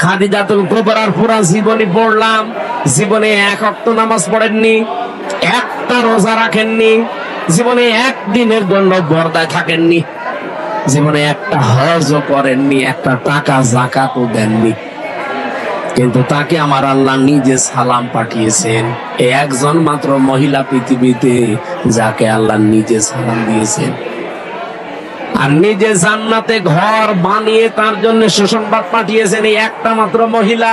খাদিজাতুল কুবরার পুরা জীবনী পড়লাম। জীবনে এক ওয়াক্ত নামাজ পড়েননি, একটা রোজা রাখেননি, জীবনে একদিনের জন্য পর্দায় থাকেননি, জীবনে একটা হজও করেননি, একটা টাকা যাকাতও দেননি। কিন্তু তাকে আমার আল্লাহ নিজে সালাম পাঠিয়েছেন। একজন মাত্র মহিলা পৃথিবীতে যাকে আল্লাহ নিজে সালাম দিয়েছেন, আর নিজে জান্নাতে ঘর বানিয়ে তার জন্য সুসংবাদ পাঠিয়েছেন এই একটা মাত্র মহিলা।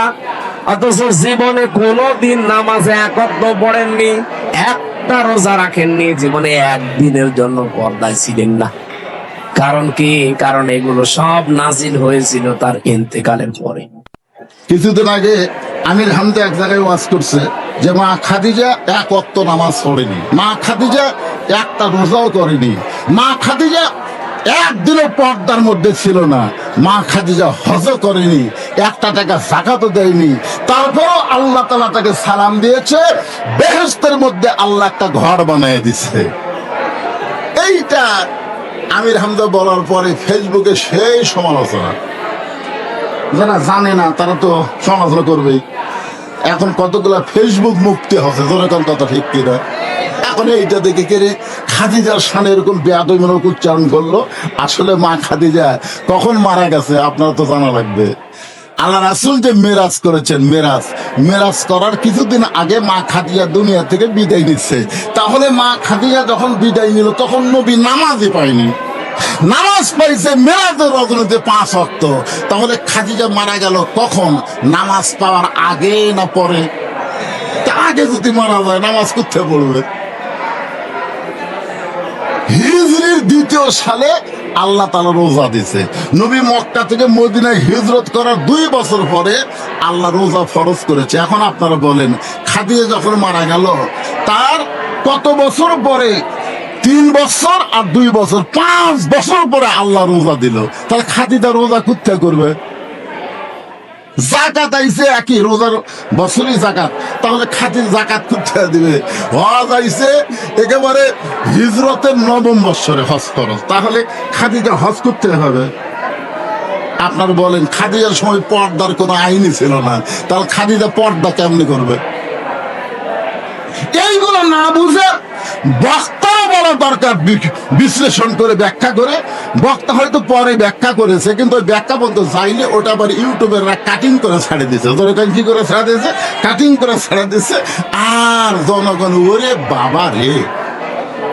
অথচ জীবনে কোনোদিন নামাজে এক ওয়াক্ত পড়েননি, একটা রোজা রাখেননি, জীবনে একদিনের জন্য পর্দায় ছিলেন না। কারণ কি? কারণ এগুলো সব নাজিল হয়েছিল তার ইন্তেকালের পরে। কিছুদিন আগে আমির হামদা এক জায়গায় ওয়াজ করছে যে মা খাদিজা এক ওয়াক্ত নামাজ পড়েনি, মা খাদিজা একটা রোজাও করেনি, মা খাদিজা একদিনও পর্দার মধ্যে ছিল না, মা খাদিজা হজও করেনি, একটা টাকা যাকাতও দেয়নি। তারপরও আল্লাহ তাআলা তাকে সালাম দিয়েছে, বেহেশতের মধ্যে আল্লাহ একটা ঘর বানিয়ে দিচ্ছে। এইটা আমির হামদা বলার পরে ফেসবুকে সেই সমালোচনা। যারা জানে না তারা তো সমালোচনা করবেই। এখন কতগুলা ফেসবুক মুক্তি হচ্ছে, যেরকম কথা ঠিক কিনা। এখন এইটা দেখে কেড়ে খাদিজার সামনে এরকম বেয়াদবিমূলক উচ্চারণ করলো। আসলে মা খাদিজা কখন মারা গেছে আপনারা তো জানা লাগবে। আল্লাহ রাসূল যে মেরাজ করেছেন, মেরাজ করার কিছুদিন আগে মা খাদিজা দুনিয়া থেকে বিদায় নিচ্ছে। তাহলে মা খাদিজা যখন বিদায় নিল তখন নবী নামাজই পায়নি, নামাজ পাইছে মেরাজের রজনীতে 5 ওয়াক্ত। তাহলে খাদিজা মারা গেল কখন? নামাজ পাওয়ার আগে না পরে? আগে যদি মারা যায় নামাজ করতে পড়বে। হিজরির 2য় সালে আল্লাহ তাআলা রোজা দিছে। নবী মক্কা থেকে মদিনায় হিজরত করার 2 বছর পরে আল্লাহ রোজা ফরজ করেছে। এখন আপনারা বলেন, খাদিজা যখন মারা গেল তার কত বছর পরে? 3 বছর আর 2 বছর, 5 বছর পরে আল্লাহ রোজা দিল। তাহলে খাদিজা রোজা করতে করবে। জাকাত আইছে একই, রোজার বছরই জাকাত, তাহলে খাদিজা জাকাত করতে দিবে। হজ আইছে একেবারে হিজরতের 9ম বছরে হজ খরচ, তাহলে খাদিজা হজ করতে হবে। আপনারা বলেন, খাদিজার সময় পর্দার কোনো আইনই ছিল না, তাহলে খাদিজা পর্দা কেমনি করবে? এইগুলো না বুঝে বক্তারা বলা দরকার, বিশ্লেষণ করে ব্যাখ্যা করে। বক্তা হয়তো পরে ব্যাখ্যা করেছে, কিন্তু ওই ব্যাখ্যা বলতে চাইলে ওটা আবার ইউটিউবের কাটিং করে ছেড়ে দিচ্ছে। কি করে ছেড়ে দিয়েছে? কাটিং করে ছেড়ে দিচ্ছে। আর জনগণ ওরে বাবা রে,